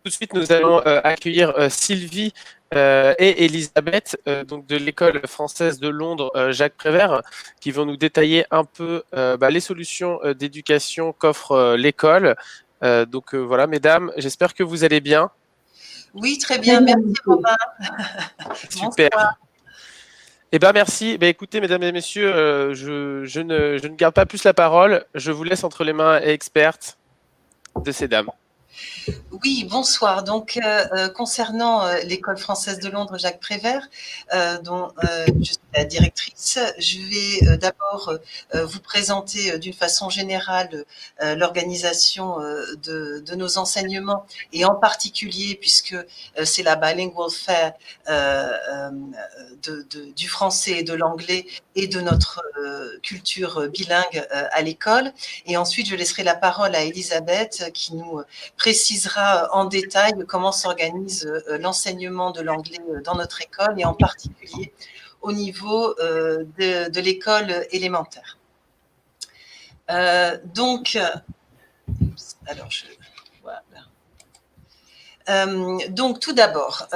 tout de suite, nous allons accueillir Sylvie et Elisabeth donc de l'école française de Londres Jacques Prévert qui vont nous détailler un peu les solutions d'éducation qu'offre l'école. Voilà, mesdames, j'espère que vous allez bien. Oui, très bien. Merci Romain. Super. Bonsoir. Eh ben merci. Écoutez, mesdames et messieurs, je ne garde pas plus la parole. Je vous laisse entre les mains expertes de ces dames. Oui, bonsoir. Donc, concernant l'école française de Londres Jacques Prévert, dont je suis la directrice, je vais d'abord vous présenter d'une façon générale l'organisation de nos enseignements et en particulier, puisque c'est la Bilingual Fair du français et de l'anglais et de notre culture bilingue à l'école. Et ensuite, je laisserai la parole à Elisabeth qui nous précisera en détail comment s'organise l'enseignement de l'anglais dans notre école et en particulier au niveau de l'école élémentaire. Donc, tout d'abord,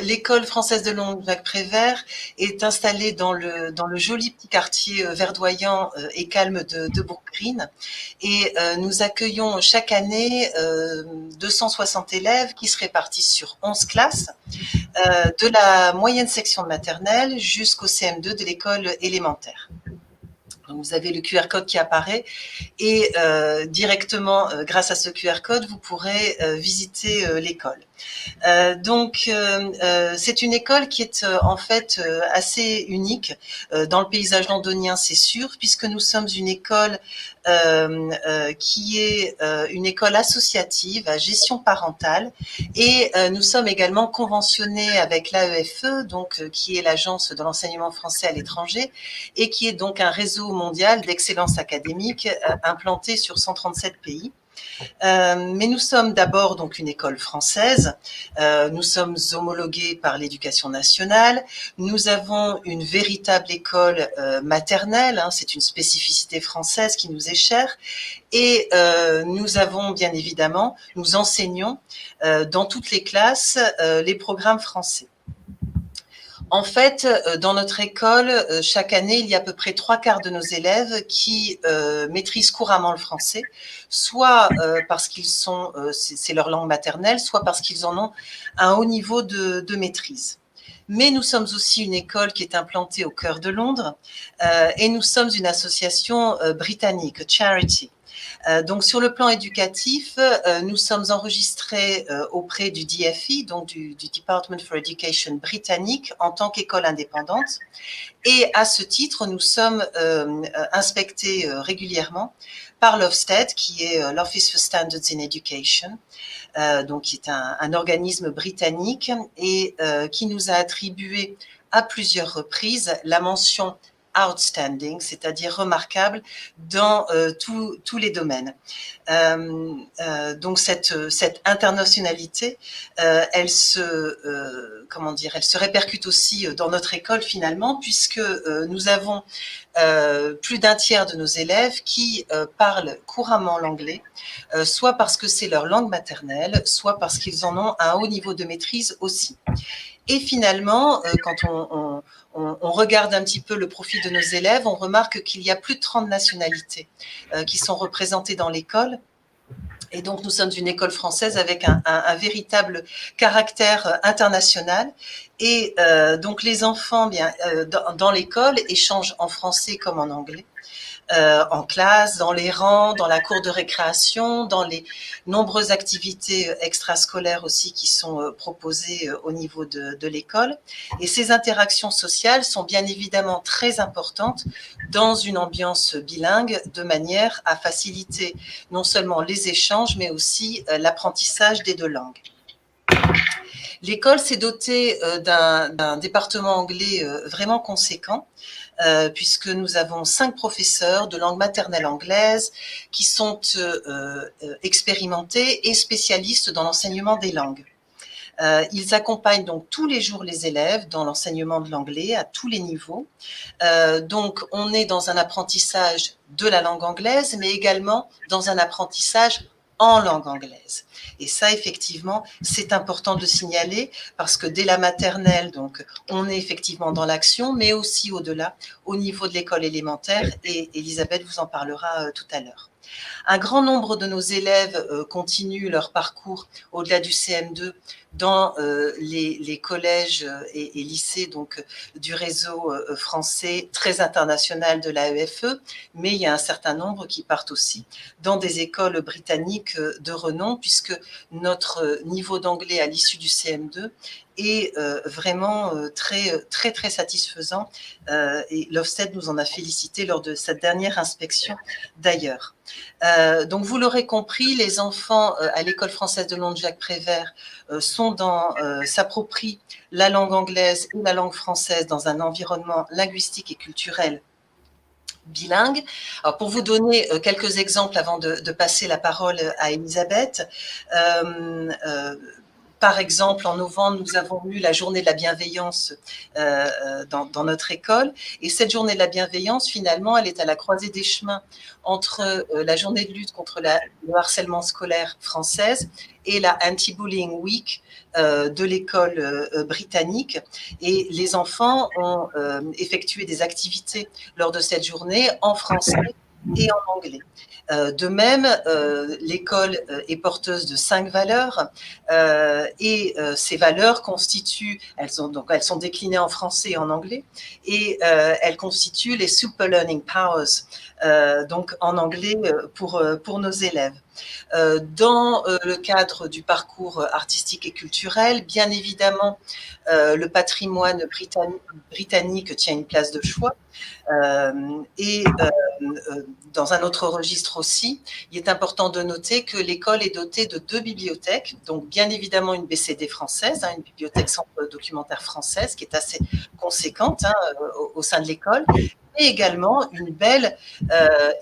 l'école française de Londres Jacques Prévert est installée dans le joli petit quartier verdoyant et calme de Brook Green. Et nous accueillons chaque année 260 élèves qui se répartissent sur 11 classes, de la moyenne section de maternelle jusqu'au CM2 de l'école élémentaire. Donc, vous avez le QR code qui apparaît et directement, grâce à ce QR code, vous pourrez visiter l'école. C'est une école qui est en fait assez unique dans le paysage londonien, c'est sûr, puisque nous sommes une école qui est une école associative à gestion parentale et nous sommes également conventionnés avec l'AEFE, donc qui est l'agence de l'enseignement français à l'étranger et qui est donc un réseau mondial d'excellence académique implanté sur 137 pays. Mais nous sommes d'abord donc une école française. Nous sommes homologués par l'Éducation nationale. Nous avons une véritable école maternelle. Hein, c'est une spécificité française qui nous est chère. Et nous avons bien évidemment, nous enseignons dans toutes les classes les programmes français. En fait, dans notre école, chaque année, il y a à peu près 3/4 de nos élèves qui maîtrisent couramment le français, soit parce qu'ils sont, c'est leur langue maternelle, soit parce qu'ils en ont un haut niveau de maîtrise. Mais nous sommes aussi une école qui est implantée au cœur de Londres et nous sommes une association britannique, charity. Donc, sur le plan éducatif, nous sommes enregistrés auprès du DFE, donc du Department for Education britannique, en tant qu'école indépendante. Et à ce titre, nous sommes inspectés régulièrement par l'Ofsted, qui est l'Office for Standards in Education, donc qui est un organisme britannique et qui nous a attribué à plusieurs reprises la mention outstanding, c'est-à-dire remarquable dans tous les domaines. Donc cette internationalité, elle se répercute aussi dans notre école finalement, puisque nous avons plus d'un tiers de nos élèves qui parlent couramment l'anglais, soit parce que c'est leur langue maternelle, soit parce qu'ils en ont un haut niveau de maîtrise aussi. Et finalement, quand on regarde un petit peu le profil de nos élèves, on remarque qu'il y a plus de 30 nationalités qui sont représentées dans l'école. Et donc, nous sommes une école française avec un véritable caractère international. Et donc, les enfants, dans l'école, échangent en français comme en anglais. En classe, dans les rangs, dans la cour de récréation, dans les nombreuses activités extrascolaires aussi qui sont proposées au niveau de l'école. Et ces interactions sociales sont bien évidemment très importantes dans une ambiance bilingue, de manière à faciliter non seulement les échanges, mais aussi l'apprentissage des deux langues. L'école s'est dotée d'un département anglais vraiment conséquent, puisque nous avons 5 professeurs de langue maternelle anglaise qui sont expérimentés et spécialistes dans l'enseignement des langues. Ils accompagnent donc tous les jours les élèves dans l'enseignement de l'anglais à tous les niveaux. Donc, on est dans un apprentissage de la langue anglaise, mais également dans un apprentissage en langue anglaise. Et ça, effectivement, c'est important de signaler parce que dès la maternelle, donc, on est effectivement dans l'action, mais aussi au-delà, au niveau de l'école élémentaire, et Elisabeth vous en parlera tout à l'heure. Un grand nombre de nos élèves continuent leur parcours au-delà du CM2 dans les collèges et lycées donc, du réseau français très international de l'AEFE, mais il y a un certain nombre qui partent aussi dans des écoles britanniques de renom, puisque notre niveau d'anglais à l'issue du CM2 est vraiment très satisfaisant, et l'Ofsted nous en a félicité lors de sa dernière inspection d'ailleurs. Donc vous l'aurez compris, les enfants à l'école française de Londres Jacques Prévert s'approprient la langue anglaise et la langue française dans un environnement linguistique et culturel bilingue. Alors pour vous donner quelques exemples avant de passer la parole à Elisabeth, par exemple, en novembre, nous avons eu la journée de la bienveillance dans notre école. Et cette journée de la bienveillance, finalement, elle est à la croisée des chemins entre la journée de lutte contre le harcèlement scolaire française et la Anti-Bullying Week de l'école britannique. Et les enfants ont effectué des activités lors de cette journée en français et en anglais. De même, l'école est porteuse de 5 valeurs et ces valeurs constituent, elles sont déclinées en français et en anglais, et elles constituent les Super Learning Powers, donc en anglais pour nos élèves. Dans le cadre du parcours artistique et culturel, bien évidemment, le patrimoine britannique tient une place de choix. Et dans un autre registre aussi, il est important de noter que l'école est dotée de 2 bibliothèques, donc bien évidemment une BCD française, une bibliothèque centre documentaire française qui est assez conséquente au sein de l'école, et également une belle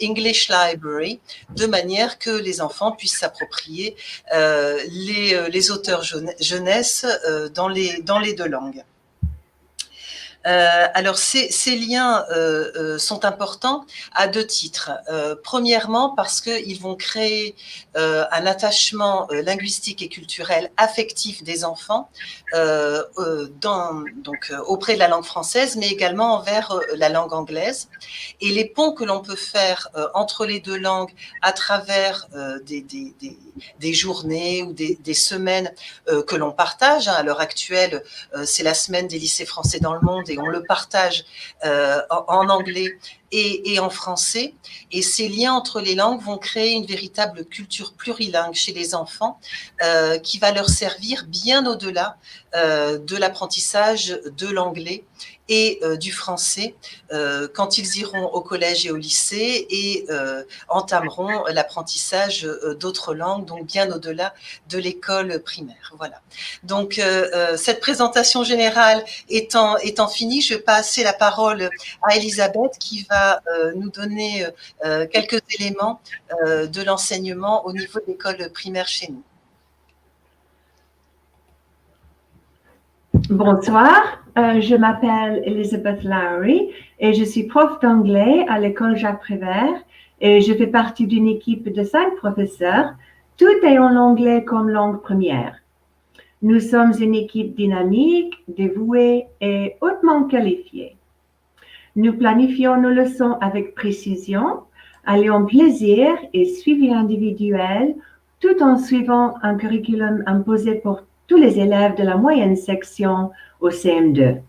English Library, de manière que les enfants puissent s'approprier les auteurs jeunesse dans les 2 langues. Alors, ces liens sont importants à 2 titres. Premièrement, parce qu'ils vont créer un attachement linguistique et culturel affectif des enfants auprès de la langue française, mais également envers la langue anglaise. Et les ponts que l'on peut faire entre les 2 langues à travers des journées ou des semaines que l'on partage. À l'heure actuelle, c'est la semaine des lycées français dans le monde et on le partage en anglais et en français. Et ces liens entre les langues vont créer une véritable culture plurilingue chez les enfants qui va leur servir bien au-delà de l'apprentissage de l'anglais et du français quand ils iront au collège et au lycée et entameront l'apprentissage d'autres langues, donc bien au-delà de l'école primaire. Voilà. Donc cette présentation générale étant finie, je vais passer la parole à Elisabeth qui va nous donner quelques éléments de l'enseignement au niveau de l'école primaire chez nous. Bonsoir, je m'appelle Elizabeth Lowry et je suis prof d'anglais à l'école Jacques Prévert et je fais partie d'une équipe de 5 professeurs, tout ayant l'anglais comme langue première. Nous sommes une équipe dynamique, dévouée et hautement qualifiée. Nous planifions nos leçons avec précision, alliant plaisir et suivi individuel, tout en suivant un curriculum imposé pour tous les élèves de la moyenne section au CM2.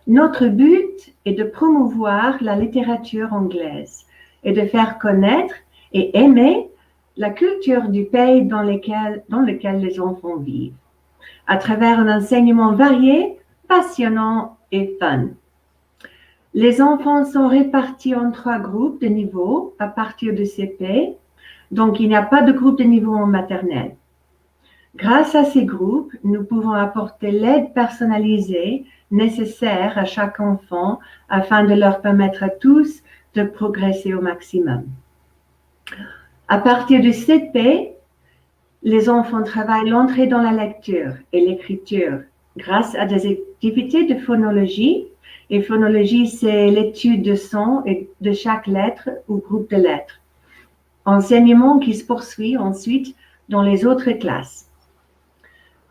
Notre but est de promouvoir la littérature anglaise et de faire connaître et aimer la culture du pays dans lequel les enfants vivent, à travers un enseignement varié, passionnant et fun. Les enfants sont répartis en 3 groupes de niveau à partir de CP, donc il n'y a pas de groupe de niveau en maternelle. Grâce à ces groupes, nous pouvons apporter l'aide personnalisée nécessaire à chaque enfant afin de leur permettre à tous de progresser au maximum. À partir du CP, les enfants travaillent l'entrée dans la lecture et l'écriture grâce à des activités de phonologie. Et phonologie, c'est l'étude de son et de chaque lettre ou groupe de lettres. enseignement qui se poursuit ensuite dans les autres classes.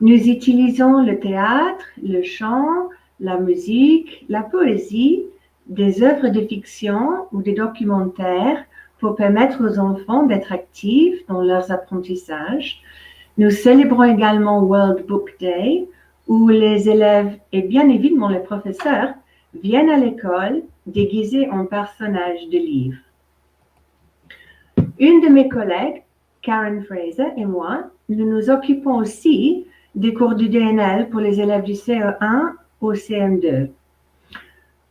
Nous utilisons le théâtre, le chant, la musique, la poésie, des œuvres de fiction ou des documentaires pour permettre aux enfants d'être actifs dans leurs apprentissages. Nous célébrons également World Book Day, où les élèves et bien évidemment les professeurs viennent à l'école déguisés en personnages de livres. Une de mes collègues, Karen Fraser, et moi, nous nous occupons aussi des cours du DNL pour les élèves du CE1 au CM2.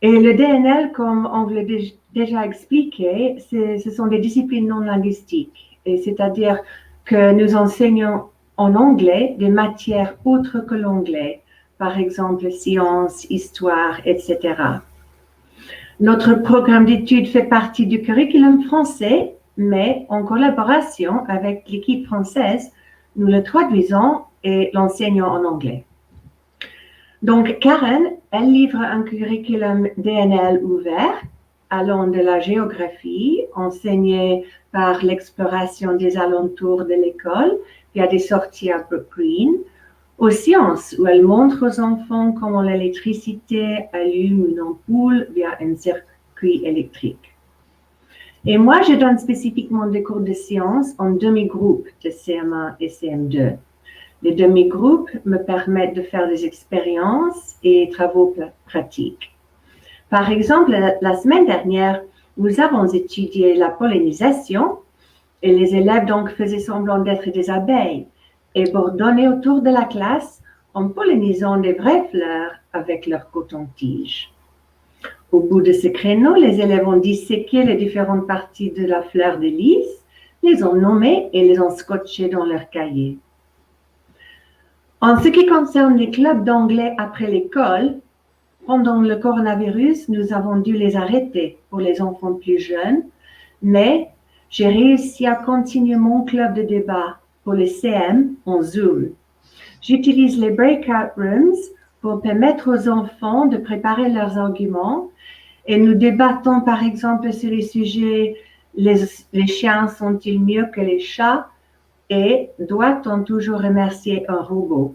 Et le DNL, comme on vous l'a déjà expliqué, ce sont des disciplines non linguistiques, c'est-à-dire que nous enseignons en anglais des matières autres que l'anglais, par exemple sciences, histoire, etc. Notre programme d'études fait partie du curriculum français, mais en collaboration avec l'équipe française, nous le traduisons et l'enseignons en anglais. Donc, Karen, elle livre un curriculum DNL ouvert, allant de la géographie, enseignée par l'exploration des alentours de l'école, via des sorties à Brook Green, aux sciences, où elle montre aux enfants comment l'électricité allume une ampoule via un circuit électrique. Et moi, je donne spécifiquement des cours de sciences en demi-groupe de CM1 et CM2. Les demi-groupes me permettent de faire des expériences et travaux pratiques. Par exemple, la semaine dernière, nous avons étudié la pollinisation et les élèves donc faisaient semblant d'être des abeilles et bourdonnaient autour de la classe en pollinisant des vraies fleurs avec leur coton-tige. Au bout de ce créneau, les élèves ont disséqué les différentes parties de la fleur de lys, les ont nommées et les ont scotchées dans leur cahier. En ce qui concerne les clubs d'anglais après l'école, pendant le coronavirus, nous avons dû les arrêter pour les enfants plus jeunes, mais j'ai réussi à continuer mon club de débat pour les CM en Zoom. J'utilise les breakout rooms pour permettre aux enfants de préparer leurs arguments et nous débattons par exemple sur les sujets les chiens sont-ils mieux que les chats et doit-on toujours remercier un robot?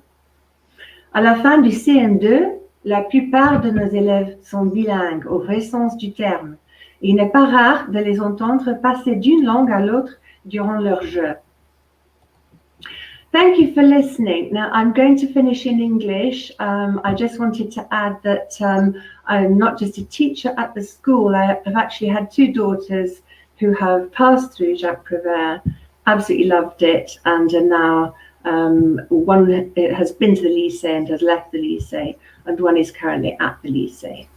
À la fin du CM2, la plupart de nos élèves sont bilingues au vrai sens du terme. Il n'est pas rare de les entendre passer d'une langue à l'autre durant leur jeu. Thank you for listening. Now, I'm going to finish in English. I just wanted to add that I'm not just a teacher at the school. I've actually had two daughters who have passed through Jacques Prévert, absolutely loved it, and are now one has been to the lycée and has left the lycée, and one is currently at the lycée.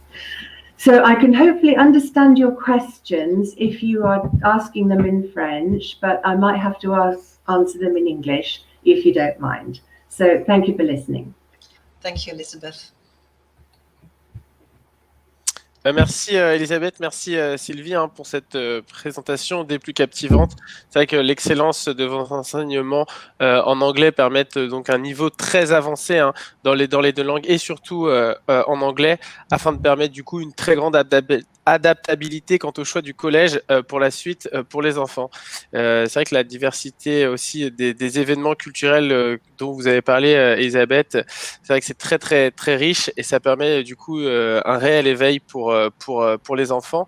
So I can hopefully understand your questions if you are asking them in French, but I might have to answer them in English if you don't mind. So thank you for listening. Thank you, Elizabeth. Merci Elisabeth, merci Sylvie pour cette présentation des plus captivantes. C'est vrai que l'excellence de vos enseignements en anglais permettent donc un niveau très avancé dans les deux langues et surtout en anglais afin de permettre du coup une très grande adaptabilité quant au choix du collège pour la suite pour les enfants. C'est vrai que la diversité aussi des événements culturels dont vous avez parlé Elisabeth, c'est vrai que c'est très très très riche et ça permet du coup un réel éveil pour les enfants.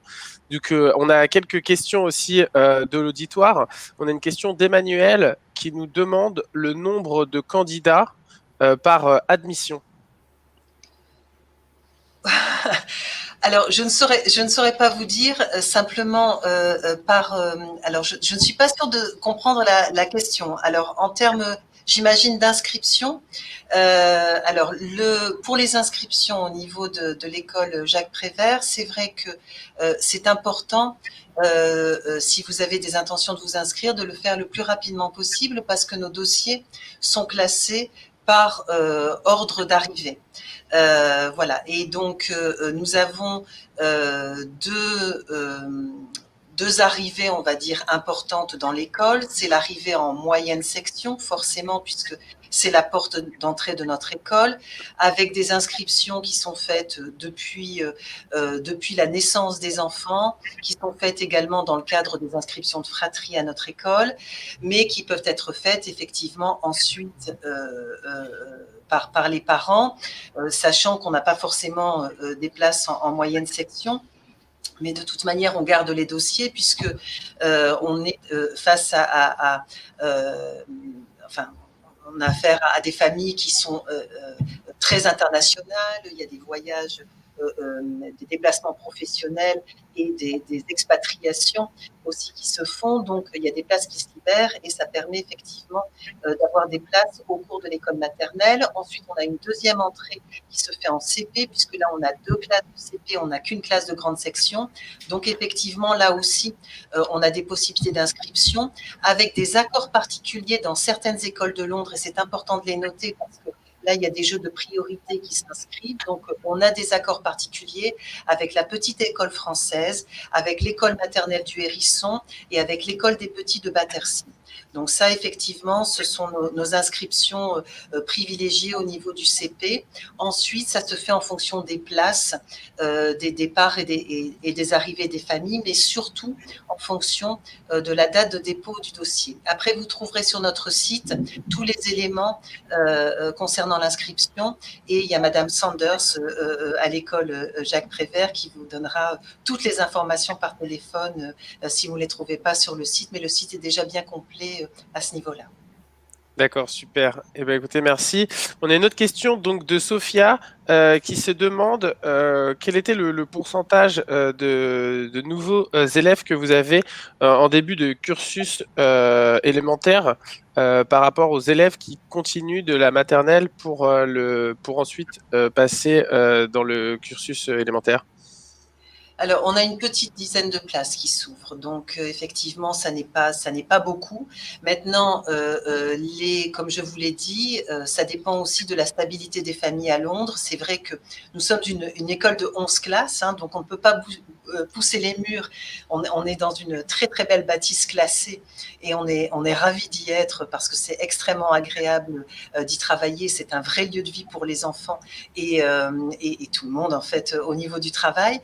Donc, on a quelques questions aussi de l'auditoire. On a une question d'Emmanuel qui nous demande le nombre de candidats par admission. Alors, je ne saurais pas vous dire simplement alors, je ne suis pas sûre de comprendre la question. Alors, en termes, j'imagine, d'inscription, alors pour les inscriptions au niveau de l'école Jacques Prévert, c'est vrai que c'est important, si vous avez des intentions de vous inscrire, de le faire le plus rapidement possible parce que nos dossiers sont classés par ordre d'arrivée. Voilà. Et donc, nous avons deux arrivées, on va dire, importantes dans l'école. C'est l'arrivée en moyenne section, forcément, puisque c'est la porte d'entrée de notre école, avec des inscriptions qui sont faites depuis la naissance des enfants, qui sont faites également dans le cadre des inscriptions de fratrie à notre école, mais qui peuvent être faites effectivement ensuite par les parents, sachant qu'on n'a pas forcément des places en moyenne section. Mais de toute manière, on garde les dossiers puisque on est face enfin, on a affaire à des familles qui sont très internationales. Il y a des voyages, des déplacements professionnels et des expatriations aussi qui se font. Donc, il y a des places qui se libèrent et ça permet effectivement d'avoir des places au cours de l'école maternelle. Ensuite, on a une deuxième entrée qui se fait en CP, puisque là, on a 2 classes de CP, on n'a qu'une classe de grande section. Donc, effectivement, là aussi, on a des possibilités d'inscription avec des accords particuliers dans certaines écoles de Londres, et c'est important de les noter parce que là, il y a des jeux de priorité qui s'inscrivent. Donc, on a des accords particuliers avec la petite école française, avec l'école maternelle du Hérisson et avec l'école des petits de Battersea. Donc ça, effectivement, ce sont nos inscriptions privilégiées au niveau du CP. Ensuite, ça se fait en fonction des places, des départs et des arrivées des familles, mais surtout en fonction de la date de dépôt du dossier. Après, vous trouverez sur notre site tous les éléments concernant l'inscription, et il y a Madame Sanders à l'école Jacques Prévert qui vous donnera toutes les informations par téléphone si vous ne les trouvez pas sur le site, mais le site est déjà bien complet à ce niveau-là. D'accord, super. Eh ben, écoutez, merci. On a une autre question donc de Sophia qui se demande quel était le pourcentage de nouveaux élèves que vous avez en début de cursus élémentaire par rapport aux élèves qui continuent de la maternelle pour ensuite passer dans le cursus élémentaire. Alors, on a une petite dizaine de places qui s'ouvrent, donc effectivement, ça n'est pas beaucoup. Maintenant, comme je vous l'ai dit, ça dépend aussi de la stabilité des familles à Londres. C'est vrai que nous sommes une école de 11 classes, hein, donc on ne peut pas pousser les murs. On est dans une très très belle bâtisse classée et on est ravis d'y être parce que c'est extrêmement agréable d'y travailler. C'est un vrai lieu de vie pour les enfants et tout le monde en fait au niveau du travail.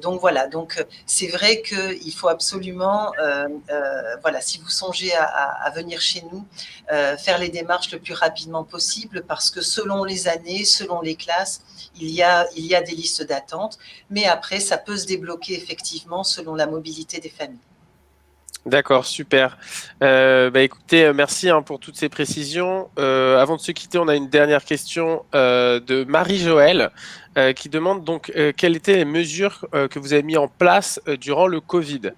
Donc voilà, donc c'est vrai qu'il faut absolument, voilà, si vous songez à venir chez nous, faire les démarches le plus rapidement possible parce que selon les années, selon les classes, il y a des listes d'attente, mais après ça peut se débloquer effectivement selon la mobilité des familles. D'accord, super. Écoutez, merci pour toutes ces précisions. Avant de se quitter, on a une dernière question de Marie-Joëlle qui demande donc quelles étaient les mesures que vous avez mises en place durant le Covid.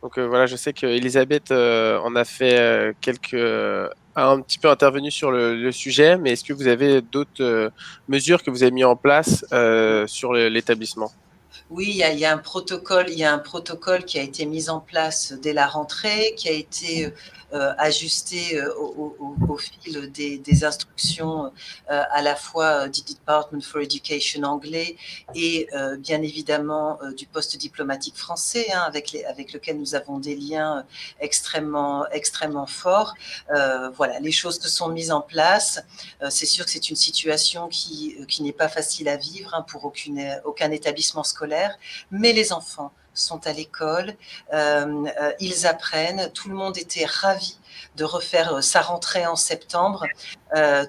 Donc voilà, je sais qu'Elisabeth en a fait a un petit peu intervenu sur le sujet, mais est-ce que vous avez d'autres mesures que vous avez mises en place sur l'établissement ? Oui, il y a un protocole qui a été mis en place dès la rentrée, qui a été ajusté au fil des instructions à la fois du Department for Education anglais et bien évidemment du poste diplomatique français, hein, avec lequel nous avons des liens extrêmement forts. Voilà, les choses se sont mises en place. C'est sûr que c'est une situation qui n'est pas facile à vivre, hein, pour aucun établissement scolaire, mais les enfants sont à l'école, ils apprennent, tout le monde était ravi de refaire sa rentrée en septembre.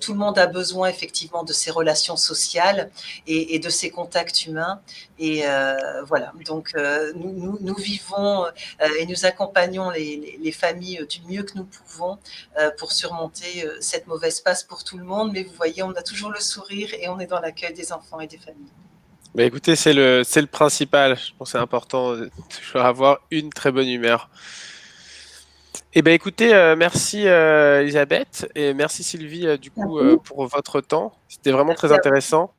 Tout le monde a besoin effectivement de ces relations sociales et de ces contacts humains. Et voilà, donc nous vivons et nous accompagnons les familles du mieux que nous pouvons pour surmonter cette mauvaise passe pour tout le monde. Mais vous voyez, on a toujours le sourire et on est dans l'accueil des enfants et des familles. Bah écoutez, c'est le principal. Je pense que c'est important de toujours avoir une très bonne humeur. Eh ben écoutez, merci Elisabeth et merci Sylvie du coup pour votre temps. C'était vraiment très intéressant.